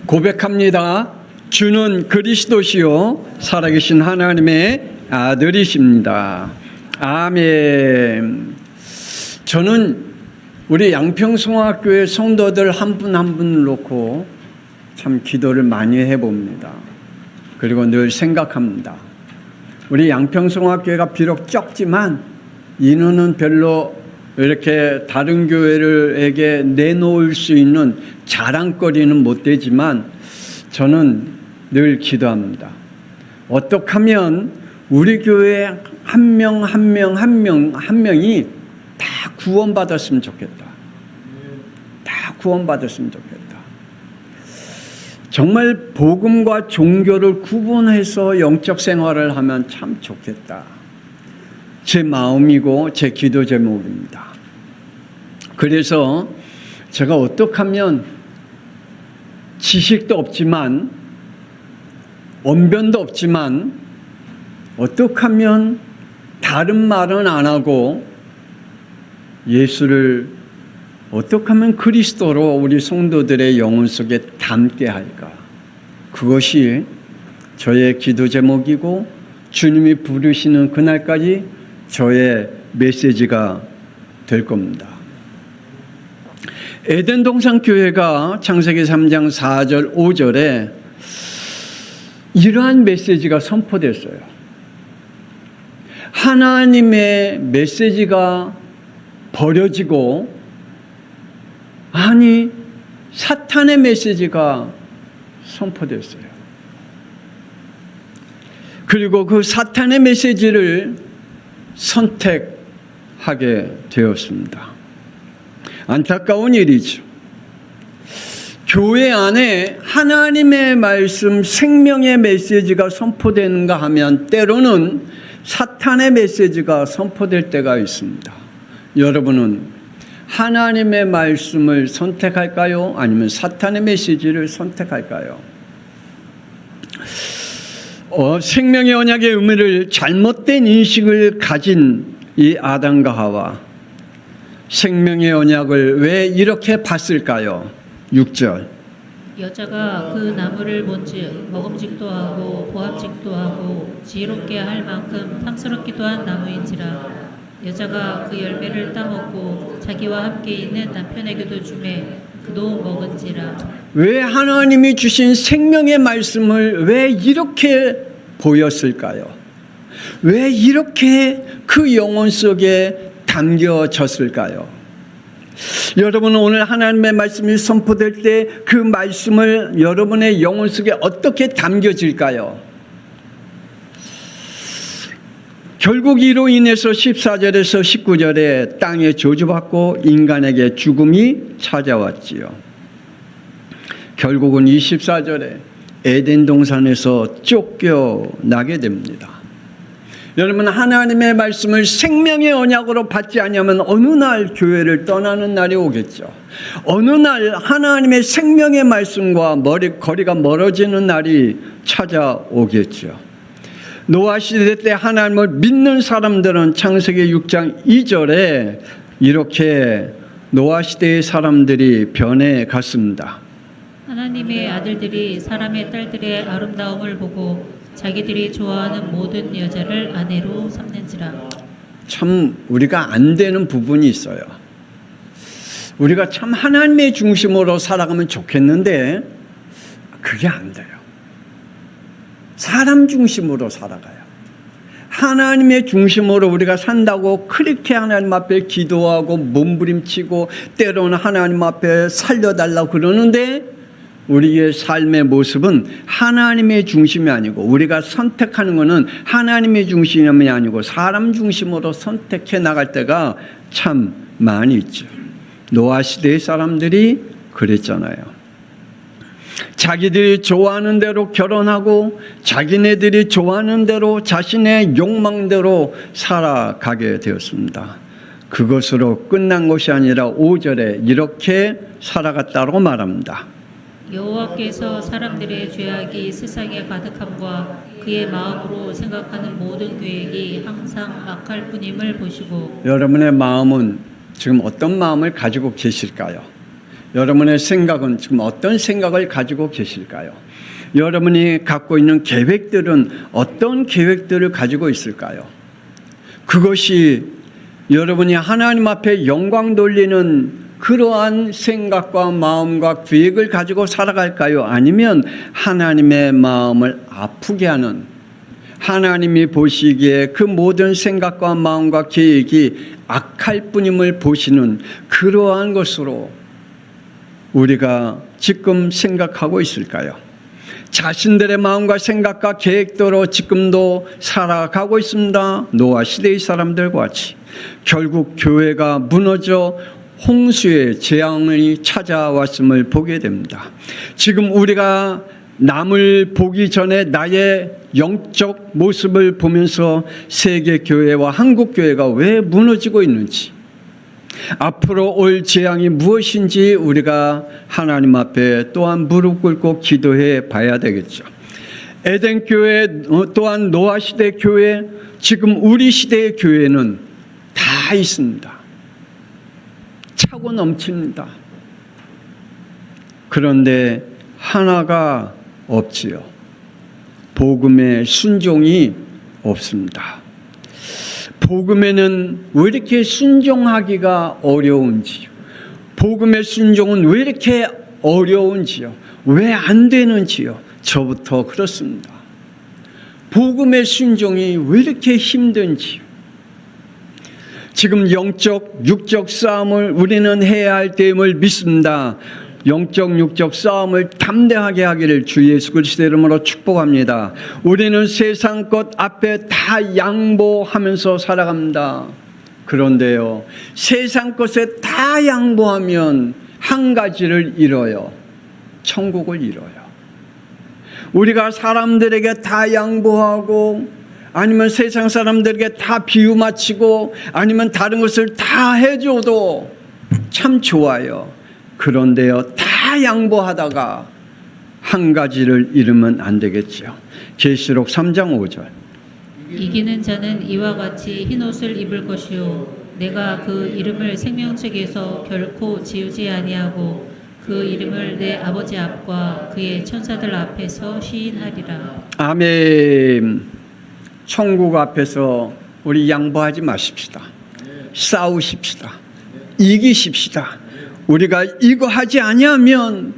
고백합니다. 주는 그리스도시요 살아계신 하나님의 아들이십니다. 아멘. 저는 우리 양평성화교회 성도들 한 분 한 분 놓고 참 기도를 많이 해봅니다. 그리고 늘 생각합니다. 우리 양평성화교회가 비록 적지만 인원은 별로 이렇게 다른 교회들에게 내놓을 수 있는 자랑거리는 못 되지만 저는 늘 기도합니다. 어떻게 하면 우리 교회 한 명이 다 구원받았으면 좋겠다. 다 구원받았으면 좋겠다. 정말 복음과 종교를 구분해서 영적 생활을 하면 참 좋겠다. 제 마음이고 제 기도 제목입니다. 그래서 제가 어떻게 하면 지식도 없지만 언변도 없지만 어떻게 하면 다른 말은 안 하고 예수를 어떻게 하면 그리스도로 우리 성도들의 영혼 속에 담게 할까? 그것이 저의 기도 제목이고 주님이 부르시는 그날까지 저의 메시지가 될 겁니다. 에덴 동산 교회가 창세기 3장 4절 5절에 이러한 메시지가 선포됐어요. 하나님의 메시지가 버려지고 아니 사탄의 메시지가 선포됐어요. 그리고 그 사탄의 메시지를 선택하게 되었습니다. 안타까운 일이죠. 교회 안에 하나님의 말씀, 생명의 메시지가 선포되는가 하면 때로는 사탄의 메시지가 선포될 때가 있습니다. 여러분은 하나님의 말씀을 선택할까요? 아니면 사탄의 메시지를 선택할까요? 생명의 언약의 의미를 잘못된 인식을 가진 이 아담과 하와, 생명의 언약을 왜 이렇게 봤을까요? 6절. 여자가 그 나무를 본즉 먹음직도 하고 보합직도 하고 지혜롭게 할 만큼 탐스럽기도 한 나무인지라. 여자가 그 열매를 따먹고 자기와 함께 있는 남편에게도 주매 그도 먹은지라. 왜 하나님이 주신 생명의 말씀을 왜 이렇게 보였을까요? 왜 이렇게 그 영혼 속에 담겨졌을까요? 여러분은 오늘 하나님의 말씀이 선포될 때 그 말씀을 여러분의 영혼 속에 어떻게 담겨질까요? 결국 이로 인해서 14절에서 19절에 땅에 저주받고 인간에게 죽음이 찾아왔지요. 결국은 24절에 에덴 동산에서 쫓겨나게 됩니다. 여러분, 하나님의 말씀을 생명의 언약으로 받지 않으면 어느 날 교회를 떠나는 날이 오겠죠. 어느 날 하나님의 생명의 말씀과 거리가 멀어지는 날이 찾아오겠죠. 노아 시대 때 하나님을 믿는 사람들은 창세기 6장 2절에 이렇게 노아 시대의 사람들이 변해갔습니다. 하나님의 아들들이 사람의 딸들의 아름다움을 보고 자기들이 좋아하는 모든 여자를 아내로 삼는지라. 참 우리가 안 되는 부분이 있어요. 우리가 참 하나님의 중심으로 살아가면 좋겠는데 그게 안 돼요. 사람 중심으로 살아가요. 하나님의 중심으로 우리가 산다고 그렇게 하나님 앞에 기도하고 몸부림치고 때로는 하나님 앞에 살려달라고 그러는데 우리의 삶의 모습은 하나님의 중심이 아니고 우리가 선택하는 것은 하나님의 중심이 아니고 사람 중심으로 선택해 나갈 때가 참 많이 있죠. 노아 시대의 사람들이 그랬잖아요. 자기들이 좋아하는 대로 결혼하고 자기네들이 좋아하는 대로 자신의 욕망대로 살아가게 되었습니다. 그것으로 끝난 것이 아니라 5절에 이렇게 살아갔다고 말합니다. 여호와께서 사람들의 죄악이 세상에 가득함과 그의 마음으로 생각하는 모든 계획이 항상 악할 뿐임을 보시고. 여러분의 마음은 지금 어떤 마음을 가지고 계실까요? 여러분의 생각은 지금 어떤 생각을 가지고 계실까요? 여러분이 갖고 있는 계획들은 어떤 계획들을 가지고 있을까요? 그것이 여러분이 하나님 앞에 영광 돌리는 그러한 생각과 마음과 계획을 가지고 살아갈까요? 아니면 하나님의 마음을 아프게 하는, 하나님이 보시기에 그 모든 생각과 마음과 계획이 악할 뿐임을 보시는 그러한 것으로 우리가 지금 생각하고 있을까요? 자신들의 마음과 생각과 계획대로 지금도 살아가고 있습니다. 노아 시대의 사람들과 같이. 결국 교회가 무너져 홍수의 재앙이 찾아왔음을 보게 됩니다. 지금 우리가 남을 보기 전에 나의 영적 모습을 보면서 세계 교회와 한국 교회가 왜 무너지고 있는지, 앞으로 올 재앙이 무엇인지 우리가 하나님 앞에 또한 무릎 꿇고 기도해 봐야 되겠죠. 에덴 교회 또한 노아 시대 교회, 지금 우리 시대의 교회는 다 있습니다. 차고 넘칩니다. 그런데 하나가 없지요. 복음의 순종이 없습니다. 복음에는 왜 이렇게 순종하기가 어려운지요? 복음의 순종은 왜 이렇게 어려운지요? 왜 안 되는지요? 저부터 그렇습니다. 복음의 순종이 왜 이렇게 힘든지요? 지금 영적, 육적 싸움을 우리는 해야 할 때임을 믿습니다. 영적, 육적 싸움을 담대하게 하기를 주 예수 그리스도의 이름으로 축복합니다. 우리는 세상 것 앞에 다 양보하면서 살아갑니다. 그런데요, 세상 것에 다 양보하면 한 가지를 잃어요. 천국을 잃어요. 우리가 사람들에게 다 양보하고, 아니면 세상 사람들에게 다 비유 맞추고, 아니면 다른 것을 다 해줘도 참 좋아요. 그런데요, 다 양보하다가 한 가지를 잃으면 안 되겠죠. 계시록 3장 5절. 이기는 자는 이와 같이 흰 옷을 입을 것이요 내가 그 이름을 생명책에서 결코 지우지 아니하고 그 이름을 내 아버지 앞과 그의 천사들 앞에서 시인하리라. 아멘. 천국 앞에서 우리 양보하지 마십시다. 싸우십시다. 이기십시다. 우리가 이거 하지 아니하면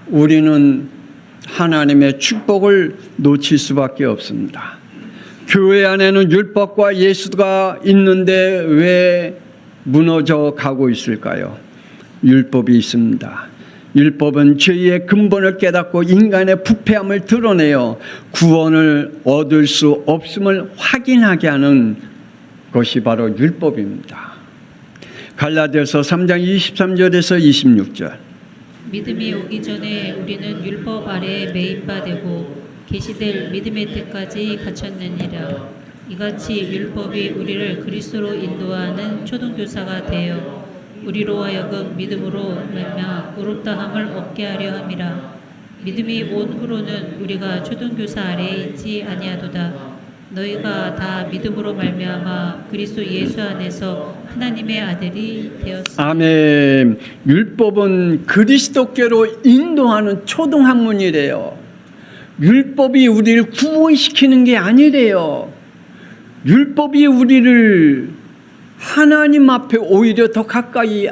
우리는 하나님의 축복을 놓칠 수밖에 없습니다. 교회 안에는 율법과 예수가 있는데 왜 무너져 가고 있을까요? 율법이 있습니다. 율법은 죄의 근본을 깨닫고 인간의 부패함을 드러내어 구원을 얻을 수 없음을 확인하게 하는 것이 바로 율법입니다. 갈라디아서 3장 23절에서 26절. 믿음이 오기 전에 우리는 율법 아래에 매인 바 되고 계시될 믿음의 때까지 갇혔느니라. 이같이 율법이 우리를 그리스도로 인도하는 초등교사가 되어 우리로 하여금 믿음으로 말미암아 의롭다함을 얻게 하려 함이라. 믿음이 온 후로는 우리가 초등교사 아래에 있지 아니하도다. 너희가 다 믿음으로 말미암아 그리스도 예수 안에서 하나님의 아들이 되었습니다. 아멘. 율법은 그리스도께로 인도하는 초등학문이래요. 율법이 우리를 구원시키는 게 아니래요. 율법이 우리를 하나님 앞에 오히려 더 가까이,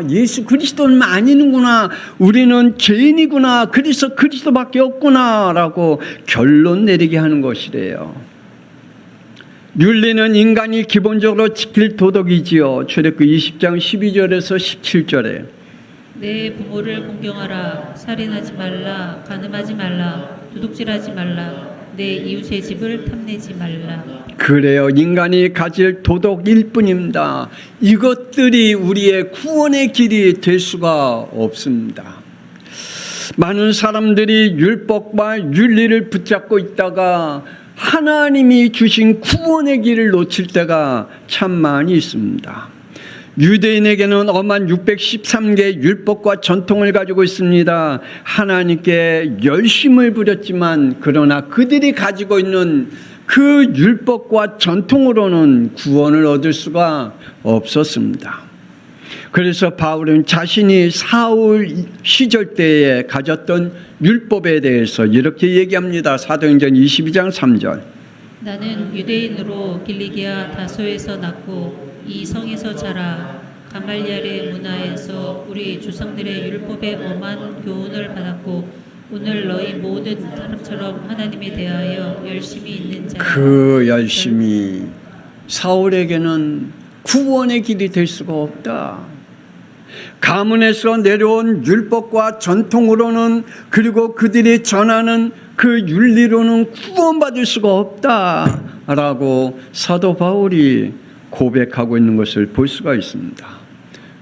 예수 그리스도는 아니는구나, 우리는 죄인이구나, 그래서 그리스도밖에 없구나 라고 결론 내리게 하는 것이래요. 윤리는 인간이 기본적으로 지킬 도덕이지요. 출애굽기 20장 12절에서 17절에 내 부모를 공경하라. 살인하지 말라. 간음하지 말라. 도둑질하지 말라. 내 이웃의 집을 탐내지 말라. 그래요. 인간이 가질 도덕일 뿐입니다. 이것들이 우리의 구원의 길이 될 수가 없습니다. 많은 사람들이 율법과 윤리를 붙잡고 있다가 하나님이 주신 구원의 길을 놓칠 때가 참 많이 있습니다. 유대인에게는 엄한 613개의 율법과 전통을 가지고 있습니다. 하나님께 열심을 부렸지만 그러나 그들이 가지고 있는 그 율법과 전통으로는 구원을 얻을 수가 없었습니다. 그래서 바울은 자신이 사울 시절 때에 가졌던 율법에 대해서 이렇게 얘기합니다. 사도행전 22장 3절. 나는 유대인으로 길리기아 다소에서 났고 이 성에서 자라 가말리엘의 문화에서 우리 조상들의 율법에 엄한 교훈을 받았고 오늘 너희 모든 사람처럼 하나님에 대하여 열심히 있는 자라. 그 열심히 사울에게는 구원의 길이 될 수가 없다. 가문에서 내려온 율법과 전통으로는 그리고 그들이 전하는 그 윤리로는 구원받을 수가 없다라고 사도 바울이 고백하고 있는 것을 볼 수가 있습니다.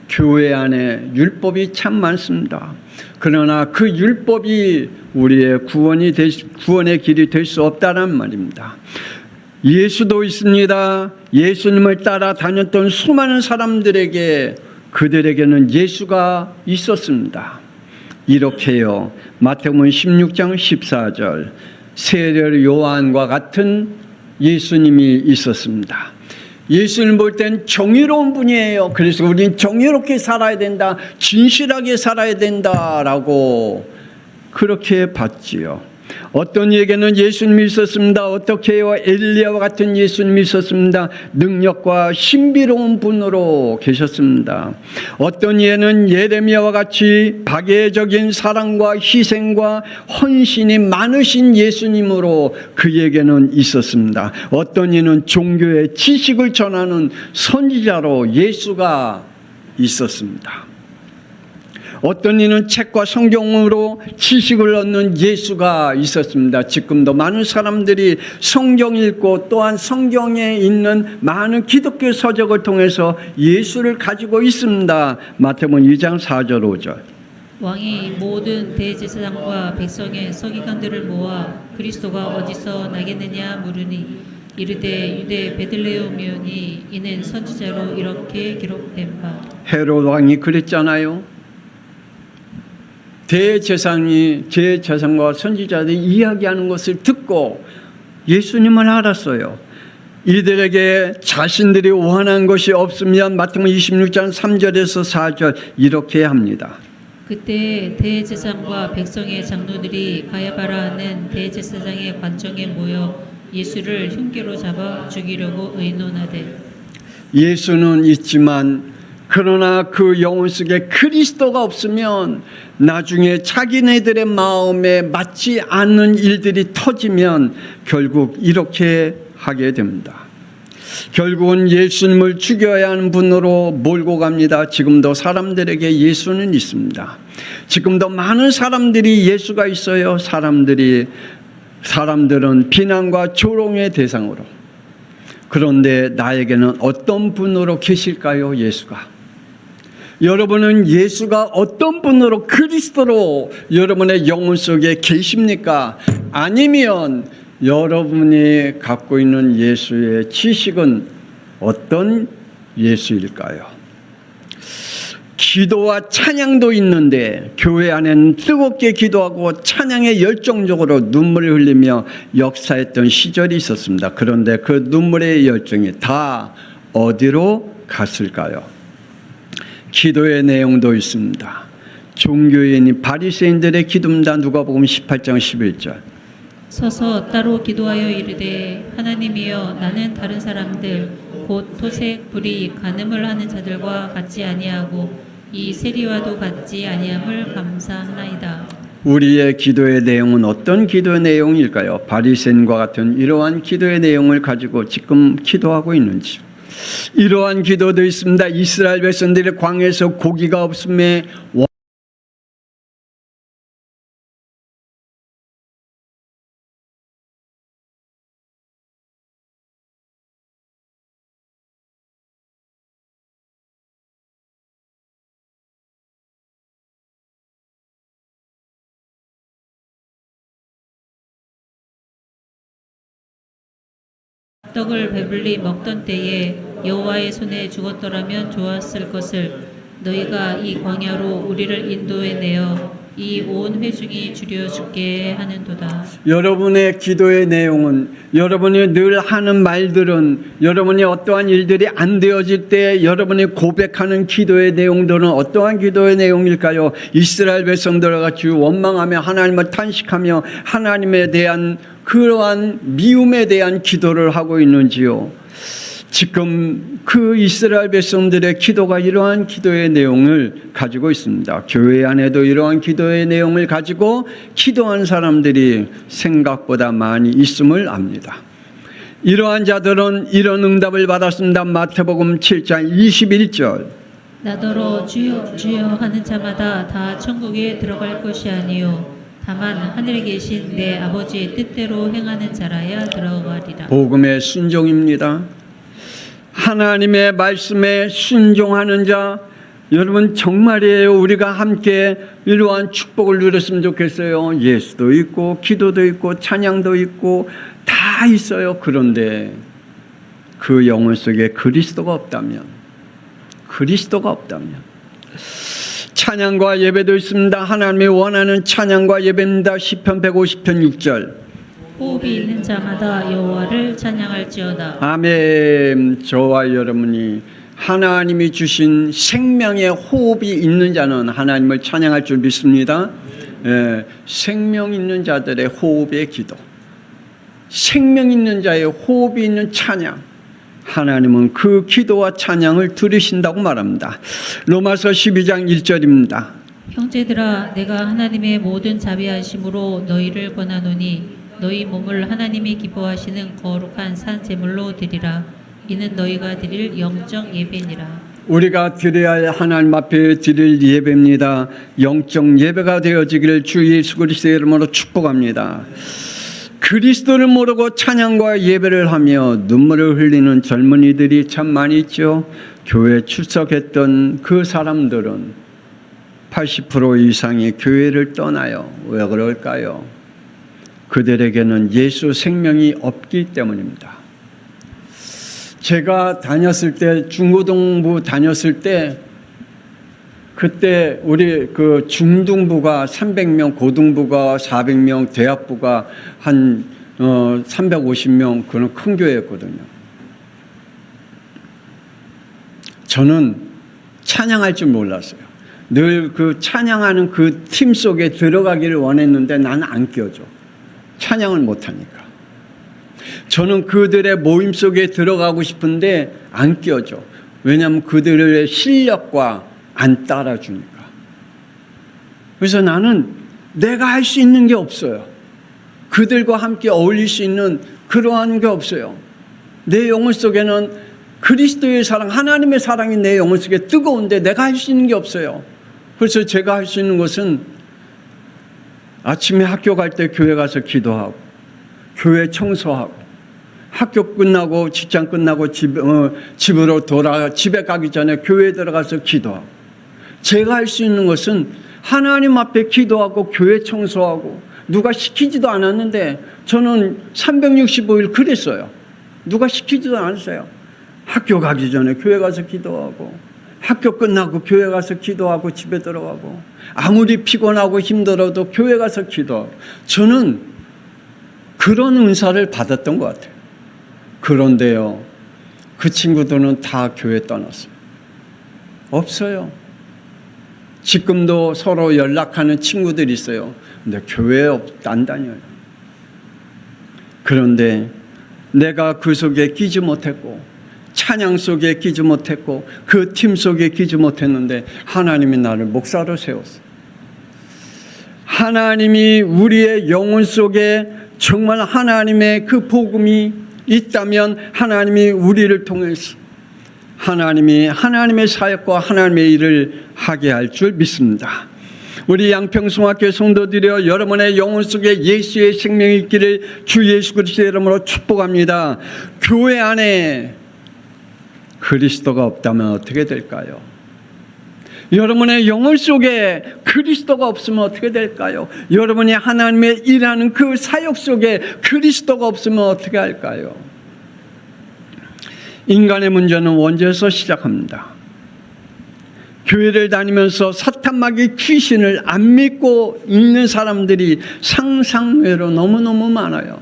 교회 안에 율법이 참 많습니다. 그러나 그 율법이 우리의 구원의 길이 될 수 없다는 말입니다. 예수도 있습니다. 예수님을 따라 다녔던 수많은 사람들에게 그들에게는 예수가 있었습니다. 이렇게요. 마태복음 16장 14절 세례 요한과 같은 예수님이 있었습니다. 예수님 볼 땐 정의로운 분이에요. 그래서 우리는 정의롭게 살아야 된다. 진실하게 살아야 된다라고 그렇게 봤지요. 어떤 이에게는 예수님이 있었습니다. 어떻게 해요? 엘리야와 같은 예수님이 있었습니다. 능력과 신비로운 분으로 계셨습니다. 어떤 이에는 예레미야와 같이 박애적인 사랑과 희생과 헌신이 많으신 예수님으로 그에게는 있었습니다. 어떤 이는 종교의 지식을 전하는 선지자로 예수가 있었습니다. 어떤 이는 책과 성경으로 지식을 얻는 예수가 있었습니다. 지금도 많은 사람들이 성경 읽고 또한 성경에 있는 많은 기독교 서적을 통해서 예수를 가지고 있습니다. 마태복음 2장 4절 5절. 왕이 모든 대제사장과 백성의 서기관들을 모아 그리스도가 어디서 나겠느냐 물으니 이르되 유대 베들레헴이오니 이는 선지자로 이렇게 기록된 바. 헤롯 왕이 그랬잖아요. 대제사장과 선지자들이 이야기하는 것을 듣고 예수님을 알았어요. 이들에게 자신들이 원한 것이 없으면 마태복음 26장 3절에서 4절 이렇게 합니다. 그때 대제사장과 백성의 장로들이 가야바라 하는 대제사장의 관청에 모여 예수를 흉기로 잡아 죽이려고 의논하되 예수는 있지만 그러나 그 영혼 속에 그리스도가 없으면 나중에 자기네들의 마음에 맞지 않는 일들이 터지면 결국 이렇게 하게 됩니다. 결국은 예수님을 죽여야 하는 분으로 몰고 갑니다. 지금도 사람들에게 예수는 있습니다. 지금도 많은 사람들이 예수가 있어요. 사람들은 비난과 조롱의 대상으로. 그런데 나에게는 어떤 분으로 계실까요? 예수가. 여러분은 예수가 어떤 분으로 그리스도로 여러분의 영혼 속에 계십니까? 아니면 여러분이 갖고 있는 예수의 지식은 어떤 예수일까요? 기도와 찬양도 있는데 교회 안에는 뜨겁게 기도하고 찬양에 열정적으로 눈물을 흘리며 역사했던 시절이 있었습니다. 그런데 그 눈물의 열정이 다 어디로 갔을까요? 기도의 내용도 있습니다. 종교인이 바리새인들의 기도입니다. 누가복음 18장 11절. 서서 따로 기도하여 이르되 하나님이여 나는 다른 사람들 곧 토색 불의 간음을 하는 자들과 같지 아니하고 이 세리와도 같지 아니함을 감사하나이다. 우리의 기도의 내용은 어떤 기도의 내용일까요? 바리새인과 같은 이러한 기도의 내용을 가지고 지금 기도하고 있는지. 이러한 기도도 있습니다. 이스라엘 백성들이 광야에서 고기가 없음에 떡을 배불리 먹던 때에 여호와의 손에 죽었더라면 좋았을 것을 너희가 이 광야로 우리를 인도해 내어 이 온 회중이 주려 죽게 하는도다. 여러분의 기도의 내용은, 여러분이 늘 하는 말들은, 여러분이 어떠한 일들이 안 되어질 때 여러분이 고백하는 기도의 내용들은 어떠한 기도의 내용일까요? 이스라엘 백성들과 같이 원망하며 하나님을 탄식하며 하나님에 대한 그러한 미움에 대한 기도를 하고 있는지요? 지금 그 이스라엘 백성들의 기도가 이러한 기도의 내용을 가지고 있습니다. 교회 안에도 이러한 기도의 내용을 가지고 기도한 사람들이 생각보다 많이 있음을 압니다. 이러한 자들은 이런 응답을 받았습니다. 마태복음 7장 21절. 나더러 주여 주여 하는 자마다 다 천국에 들어갈 것이 아니요 다만 하늘에 계신 내 아버지의 뜻대로 행하는 자라야 들어가리라. 복음의 순종입니다. 하나님의 말씀에 순종하는 자, 여러분 정말이에요. 우리가 함께 이러한 축복을 누렸으면 좋겠어요. 예수도 있고 기도도 있고 찬양도 있고 다 있어요. 그런데 그 영혼 속에 그리스도가 없다면, 찬양과 예배도 있습니다. 하나님이 원하는 찬양과 예배입니다. 시편 150편 6절. 호흡이 있는 자마다 여호와를 찬양할지어다. 아멘. 저와 여러분이 하나님이 주신 생명의 호흡이 있는 자는 하나님을 찬양할 줄 믿습니다. 생명 있는 자들의 호흡의 기도, 생명 있는 자의 호흡이 있는 찬양, 하나님은 그 기도와 찬양을 들으신다고 말합니다. 로마서 12장 1절입니다. 형제들아 내가 하나님의 모든 자비하심으로 너희를 권하노니 너희 몸을 하나님이 기뻐하시는 거룩한 산 제물로 드리라. 이는 너희가 드릴 영적 예배니라. 우리가 드려야 할 하나님 앞에 드릴 예배입니다. 영적 예배가 되어지기를 주 예수 그리스도의 이름으로 축복합니다. 그리스도를 모르고 찬양과 예배를 하며 눈물을 흘리는 젊은이들이 참 많이 있죠. 교회 출석했던 그 사람들은 80% 이상이 교회를 떠나요. 왜 그럴까요? 그들에게는 예수 생명이 없기 때문입니다. 제가 다녔을 때, 중고등부 다녔을 때, 그때 우리 그 중등부가 300명, 고등부가 400명, 대학부가 한 350명, 그런 큰 교회였거든요. 저는 찬양할 줄 몰랐어요. 늘 그 찬양하는 그 팀 속에 들어가기를 원했는데 나는 안 껴줘. 찬양을 못하니까. 저는 그들의 모임 속에 들어가고 싶은데 안 껴줘. 왜냐하면 그들의 실력과 안 따라주니까. 그래서 나는 내가 할 수 있는 게 없어요. 그들과 함께 어울릴 수 있는 그러한 게 없어요. 내 영혼 속에는 그리스도의 사랑, 하나님의 사랑이 내 영혼 속에 뜨거운데 내가 할 수 있는 게 없어요. 그래서 제가 할 수 있는 것은 아침에 학교 갈 때 교회 가서 기도하고, 교회 청소하고, 학교 끝나고 직장 끝나고 집으로 집에 가기 전에 교회에 들어가서 기도하고. 제가 할 수 있는 것은 하나님 앞에 기도하고 교회 청소하고, 누가 시키지도 않았는데 저는 365일 그랬어요. 누가 시키지도 않았어요. 학교 가기 전에 교회 가서 기도하고, 학교 끝나고 교회 가서 기도하고 집에 들어가고, 아무리 피곤하고 힘들어도 교회 가서 기도하고. 저는 그런 은사를 받았던 것 같아요. 그런데요, 그 친구들은 다 교회 떠났어요. 없어요. 지금도 서로 연락하는 친구들이 있어요. 근데 교회에 안 다녀요. 그런데 내가 그 속에 끼지 못했고, 찬양 속에 끼지 못했고, 그 팀 속에 끼지 못했는데 하나님이 나를 목사로 세웠어요. 하나님이 우리의 영혼 속에 정말 하나님의 그 복음이 있다면 하나님이 우리를 통해서 하나님이 하나님의 사역과 하나님의 일을 하게 할 줄 믿습니다. 우리 양평송학교 성도들이여, 여러분의 영혼 속에 예수의 생명이 있기를 주 예수 그리스도의 이름으로 축복합니다. 교회 안에 그리스도가 없다면 어떻게 될까요? 여러분의 영혼 속에 그리스도가 없으면 어떻게 될까요? 여러분이 하나님의 일하는 그 사역 속에 그리스도가 없으면 어떻게 할까요? 인간의 문제는 원죄에서 시작합니다. 교회를 다니면서 사탄마귀 귀신을 안 믿고 있는 사람들이 상상외로 너무너무 많아요.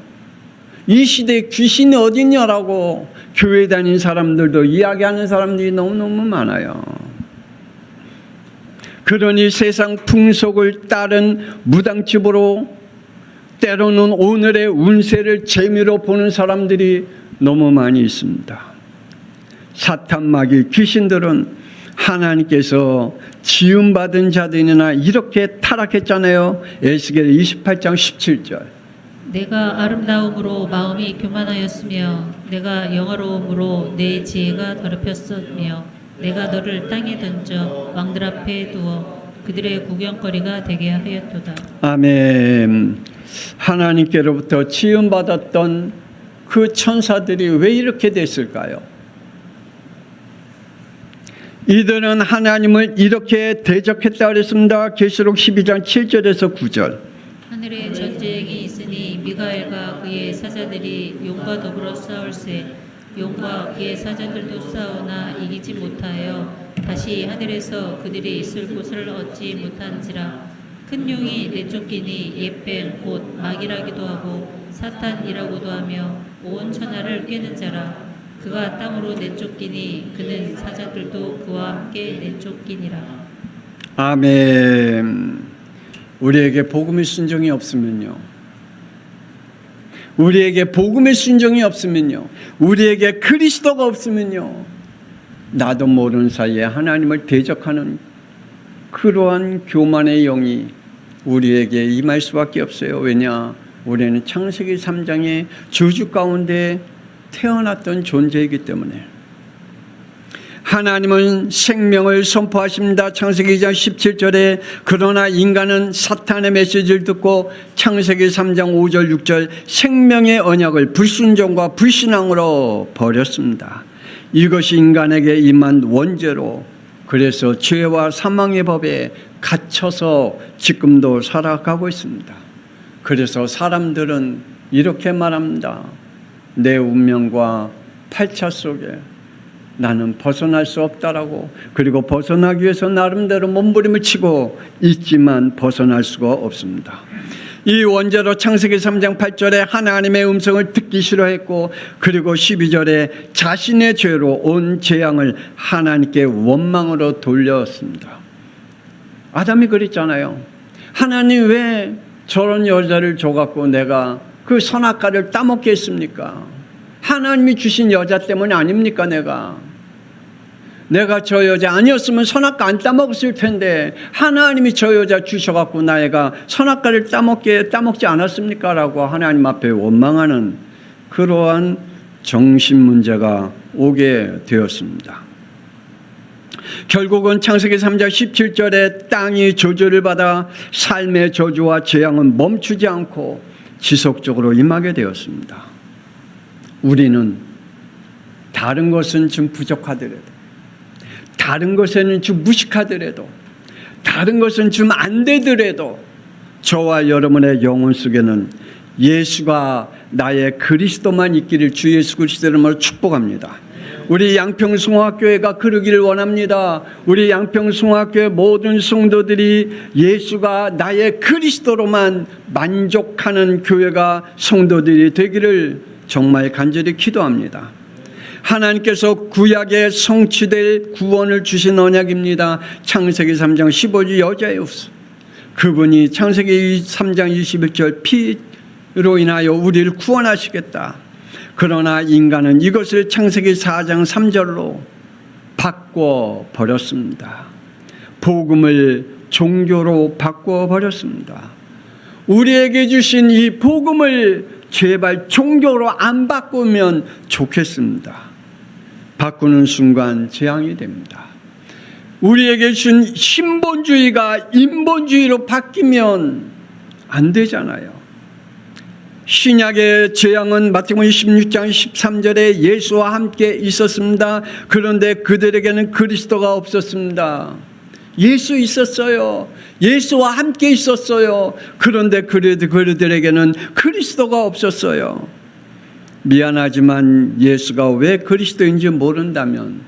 이 시대에 귀신이 어딨냐라고 교회 다니는 사람들도 이야기하는 사람들이 너무너무 많아요. 그러니 세상 풍속을 따른 무당집으로 때로는 오늘의 운세를 재미로 보는 사람들이 너무 많이 있습니다. 사탄마귀 귀신들은 하나님께서 지음받은 자들이나 이렇게 타락했잖아요. 에스겔 28장 17절. 내가 아름다움으로 마음이 교만하였으며 내가 영화로움으로 내 지혜가 더럽혔으며 내가 너를 땅에 던져 왕들 앞에 두어 그들의 구경거리가 되게 하였도다. 아멘. 하나님께로부터 지음받았던 그 천사들이 왜 이렇게 됐을까요? 이들은 하나님을 이렇게 대적했다 그랬습니다. 계시록 12장 7절에서 9절. 하늘에 전쟁이 있으니 미가엘과 그의 사자들이 용과 더불어 싸울세 용과 그의 사자들도 싸우나 이기지 못하여 다시 하늘에서 그들이 있을 곳을 얻지 못한지라. 큰 용이 내쫓기니 옛뱀 곧 마귀라기도 하고 사탄이라고도 하며 온 천하를 꿰는 자라. 그가 땅으로 내쫓기니 그는 사자들도 그와 함께 내쫓기니라. 아멘. 우리에게 복음의 순종이 없으면요, 우리에게 복음의 순종이 없으면요, 우리에게 그리스도가 없으면요, 나도 모르는 사이에 하나님을 대적하는 그러한 교만의 영이 우리에게 임할 수밖에 없어요. 왜냐? 우리는 창세기 3장의 저주 가운데 태어났던 존재이기 때문에. 하나님은 생명을 선포하십니다. 창세기 2장 17절에 그러나 인간은 사탄의 메시지를 듣고 창세기 3장 5절 6절 생명의 언약을 불순종과 불신앙으로 버렸습니다. 이것이 인간에게 임한 원죄로, 그래서 죄와 사망의 법에 갇혀서 지금도 살아가고 있습니다. 그래서 사람들은 이렇게 말합니다. 내 운명과 팔차 속에 나는 벗어날 수 없다라고. 그리고 벗어나기 위해서 나름대로 몸부림을 치고 있지만 벗어날 수가 없습니다. 이 원죄로 창세기 3장 8절에 하나님의 음성을 듣기 싫어했고, 그리고 12절에 자신의 죄로 온 재앙을 하나님께 원망으로 돌렸습니다. 아담이 그랬잖아요. 하나님 왜 저런 여자를 줘갖고 내가 그 선악과를 따먹게 했습니까? 하나님이 주신 여자 때문에 아닙니까? 내가 저 여자 아니었으면 선악과 안 따먹었을 텐데 하나님이 저 여자 주셔갖고 나애가 선악과를 따먹지 않았습니까? 라고 하나님 앞에 원망하는 그러한 정신 문제가 오게 되었습니다. 결국은 창세기 3장 17절에 땅이 저주를 받아 삶의 저주와 재앙은 멈추지 않고 지속적으로 임하게 되었습니다. 우리는 다른 것은 좀 부족하더라도, 다른 것에는 좀 무식하더라도, 다른 것은 좀 안 되더라도 저와 여러분의 영혼 속에는 예수가 나의 그리스도만 있기를 주 예수 그리스도의 이름으로 축복합니다. 우리 양평송학교회가 그러기를 원합니다. 우리 양평송학교회 모든 성도들이 예수가 나의 그리스도로만 만족하는 교회가 성도들이 되기를 정말 간절히 기도합니다. 하나님께서 구약에 성취될 구원을 주신 언약입니다. 창세기 3장 15절 여자의 후 그분이 창세기 3장 21절 피로 인하여 우리를 구원하시겠다. 그러나 인간은 이것을 창세기 4장 3절로 바꿔버렸습니다. 복음을 종교로 바꿔버렸습니다. 우리에게 주신 이 복음을 제발 종교로 안 바꾸면 좋겠습니다. 바꾸는 순간 재앙이 됩니다. 우리에게 준 신본주의가 인본주의로 바뀌면 안 되잖아요. 신약의 재앙은 마태복음 26장 13절에 예수와 함께 있었습니다. 그런데 그들에게는 그리스도가 없었습니다. 예수 있었어요. 예수와 함께 있었어요. 그런데 그들에게는 그리스도가 없었어요. 미안하지만 예수가 왜 그리스도인지 모른다면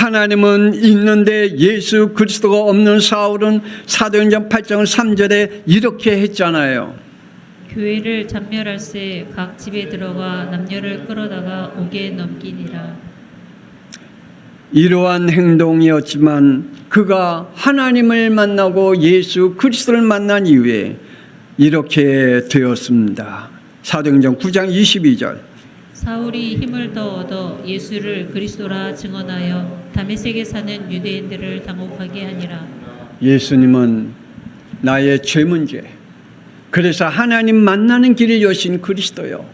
하나님은 있는데 예수 그리스도가 없는 사울은 사도행전 8장 3절에 이렇게 했잖아요. 교회를 잔멸할세 각 집에 들어가 남녀를 끌어다가 옥에 넘기니라. 이러한 행동이었지만 그가 하나님을 만나고 예수 그리스도를 만난 이후에 이렇게 되었습니다. 사도행전 9장 22절. 사울이 힘을 더 얻어 예수를 그리스도라 증언하여 다메섹에 사는 유대인들을 당혹하게 하니라. 예수님은 나의 죄 문제, 그래서 하나님 만나는 길을 여신 그리스도요.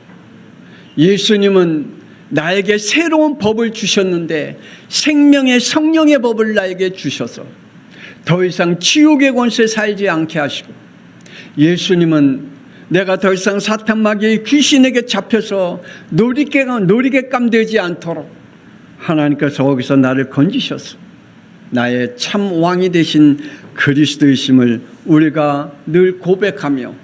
예수님은 나에게 새로운 법을 주셨는데 생명의 성령의 법을 나에게 주셔서 더 이상 지옥의 권세에 살지 않게 하시고, 예수님은 내가 더 이상 사탄 마귀의 귀신에게 잡혀서 놀이개감 되지 않도록 하나님께서 거기서 나를 건지셔서 나의 참 왕이 되신 그리스도이심을 우리가 늘 고백하며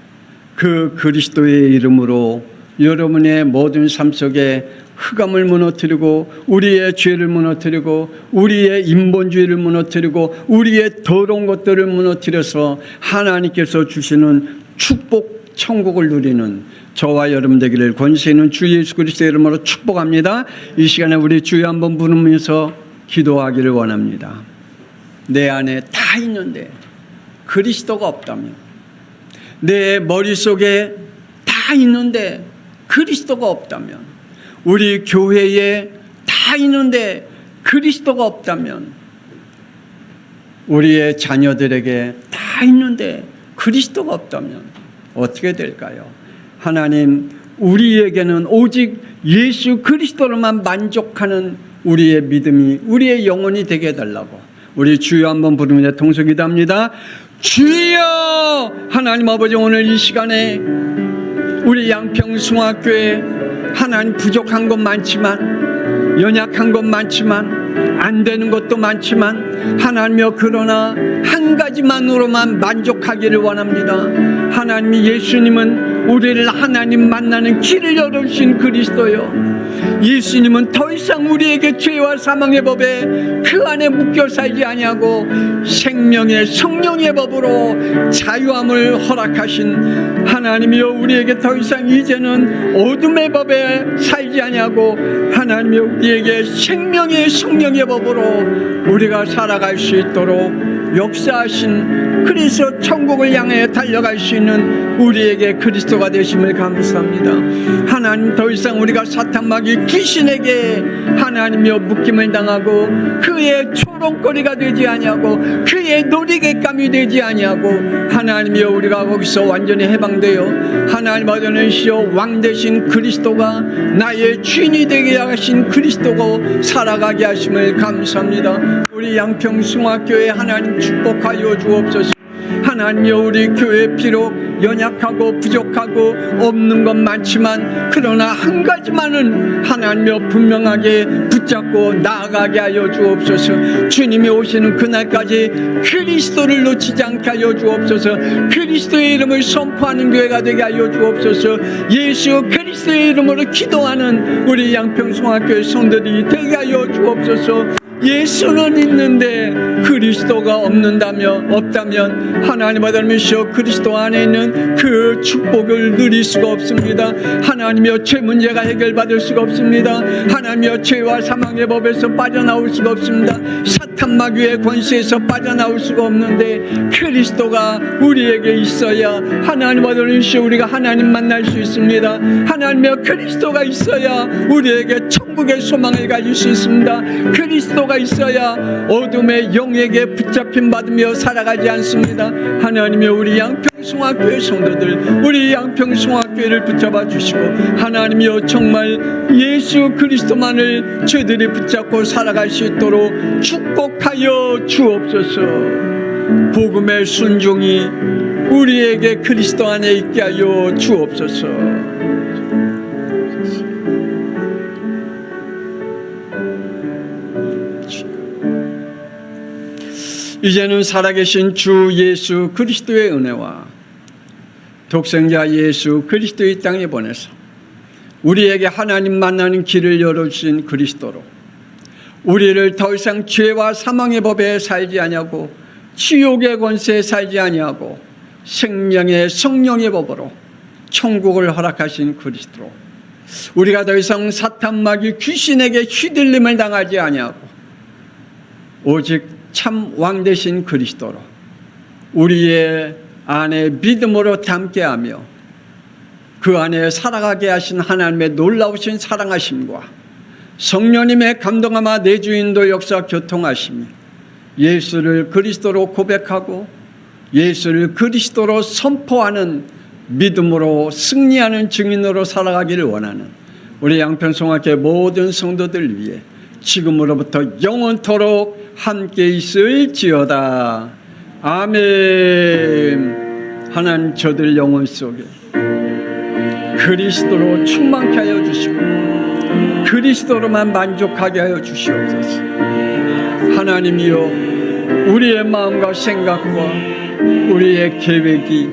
그 그리스도의 이름으로 여러분의 모든 삶 속에 흑암을 무너뜨리고 우리의 죄를 무너뜨리고 우리의 인본주의를 무너뜨리고 우리의 더러운 것들을 무너뜨려서 하나님께서 주시는 축복 천국을 누리는 저와 여러분 되기를 권세 있는 주 예수 그리스도의 이름으로 축복합니다. 이 시간에 우리 주여 한번 부르면서 기도하기를 원합니다. 내 안에 다 있는데 그리스도가 없다면, 내 머릿속에 다 있는데 그리스도가 없다면, 우리 교회에 다 있는데 그리스도가 없다면, 우리의 자녀들에게 다 있는데 그리스도가 없다면 어떻게 될까요? 하나님, 우리에게는 오직 예수 그리스도로만 만족하는 우리의 믿음이, 우리의 영혼이 되게 해달라고 우리 주여 한번 부르며 통성기도합니다. 주여! 하나님 아버지, 오늘 이 시간에 우리 양평숭학교에 하나님 부족한 것 많지만, 연약한 것 많지만, 안 되는 것도 많지만 하나님이여, 그러나 한 가지만으로만 만족하기를 원합니다. 하나님이, 예수님은 우리를 하나님 만나는 길을 열어주신 그리스도요. 예수님은 더 이상 우리에게 죄와 사망의 법에 그 안에 묶여 살지 아니하고 생명의 성령의 법으로 자유함을 허락하신 하나님이여, 우리에게 더 이상 이제는 어둠의 법에 살지 아니하고 하나님이여, 우리에게 생명의 성령의 법으로 우리가 살아갈 수 있도록 역사하신, 그래서 천국을 향해 달려갈 수 있는 우리에게 그리스도가 되심을 감사합니다. 하나님, 더 이상 우리가 사탄 마귀 귀신에게 하나님이여 묶임을 당하고 그의 초롱거리가 되지 아니하고 그의 놀이객감이 되지 아니하고 하나님이여, 우리가 거기서 완전히 해방되어 하나님 아버지시여 왕 되신 그리스도가 나의 주인이 되게 하신 그리스도가 살아가게 하심을 감사합니다. 우리 양평숭학교에 하나님 축복하여 주옵소서. 하나님이여, 우리 교회 비록 연약하고 부족하고 없는 것 많지만 그러나 한 가지만은 하나님이여 분명하게 붙잡고 나아가게 하여 주옵소서. 주님이 오시는 그날까지 그리스도를 놓치지 않게 하여 주옵소서. 그리스도의 이름을 선포하는 교회가 되게 하여 주옵소서. 예수 그리스도의 이름으로 기도하는 우리 양평숭학교의 성도들이 되게 하여 주옵소서. 예수는 있는데 그리스도가 없다면 하나님 아들이시여, 그리스도 안에 있는 그 축복을 누릴 수가 없습니다. 하나님이여, 죄 문제가 해결받을 수가 없습니다. 하나님이여, 죄와 사망의 법에서 빠져나올 수가 없습니다. 사탄 마귀의 권세에서 빠져나올 수가 없는데 그리스도가 우리에게 있어야 하나님 아들이시여, 우리가 하나님 만날 수 있습니다. 하나님이여, 그리스도가 있어야 우리에게 천국의 소망을 가질 수 있습니다. 그리스도가 있어야 어둠의 영에게 붙잡힘 받으며 살아가지 않습니다. 하나님이여, 우리 양평숭학교의 성도들, 우리 양평숭학교를 붙잡아 주시고 하나님이여, 정말 예수 그리스도만을 저희들이 붙잡고 살아갈 수 있도록 축복하여 주옵소서. 복음의 순종이 우리에게 그리스도 안에 있게 하여 주옵소서. 이제는 살아계신 주 예수 그리스도의 은혜와 독생자 예수 그리스도의 땅에 보내서 우리에게 하나님 만나는 길을 열어주신 그리스도로 우리를 더 이상 죄와 사망의 법에 살지 아니하고 지옥의 권세에 살지 아니하고 생명의 성령의 법으로 천국을 허락하신 그리스도로 우리가 더 이상 사탄 마귀 귀신에게 휘둘림을 당하지 아니하고 오직 참 왕 되신 그리스도로 우리의 안에 믿음으로 담게하며 그 안에 살아가게 하신 하나님의 놀라우신 사랑하심과 성령님의 감동하마 내주인도 역사 교통하심이 예수를 그리스도로 고백하고 예수를 그리스도로 선포하는 믿음으로 승리하는 증인으로 살아가기를 원하는 우리 양평송학교 모든 성도들 위해 지금으로부터 영원토록 함께 있을지어다. 아멘. 하나님 저들 영혼 속에 그리스도로 충만케 하여 주시고 그리스도로만 만족하게 하여 주시옵소서. 하나님이여 우리의 마음과 생각과 우리의 계획이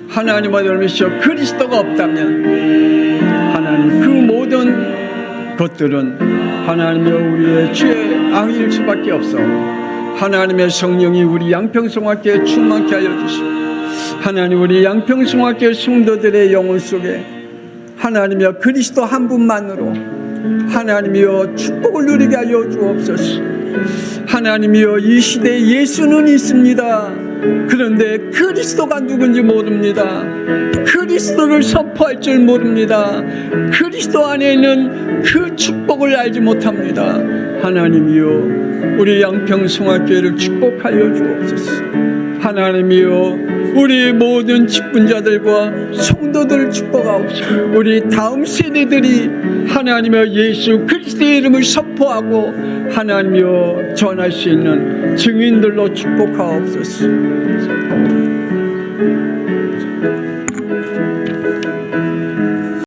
하나님과 닮으셔 그리스도가 없다면 하나님 그 모든 것들은 하나님이여 우리의 죄 악일 수밖에 없어. 하나님의 성령이 우리 양평송학교에 충만케 하여 주시고 하나님 우리 양평송학교 성도들의 영혼 속에 하나님이여 그리스도 한 분만으로 하나님이여 축복을 누리게 하여 주옵소서. 하나님이여 이 시대에 예수는 있습니다. 그런데 그리스도가 누군지 모릅니다. 그리스도를 선포할 줄 모릅니다. 그리스도 안에 있는 그 축복을 알지 못합니다. 하나님이여 우리 양평송학교를 축복하여 주옵소서. 하나님이여 우리 모든 직분자들과 성도들을 축복하옵소서. 우리 다음 세대들이 하나님의 예수 그리스도의 이름을 선포하고 하나님이여 전할 수 있는 증인들로 축복하옵소서.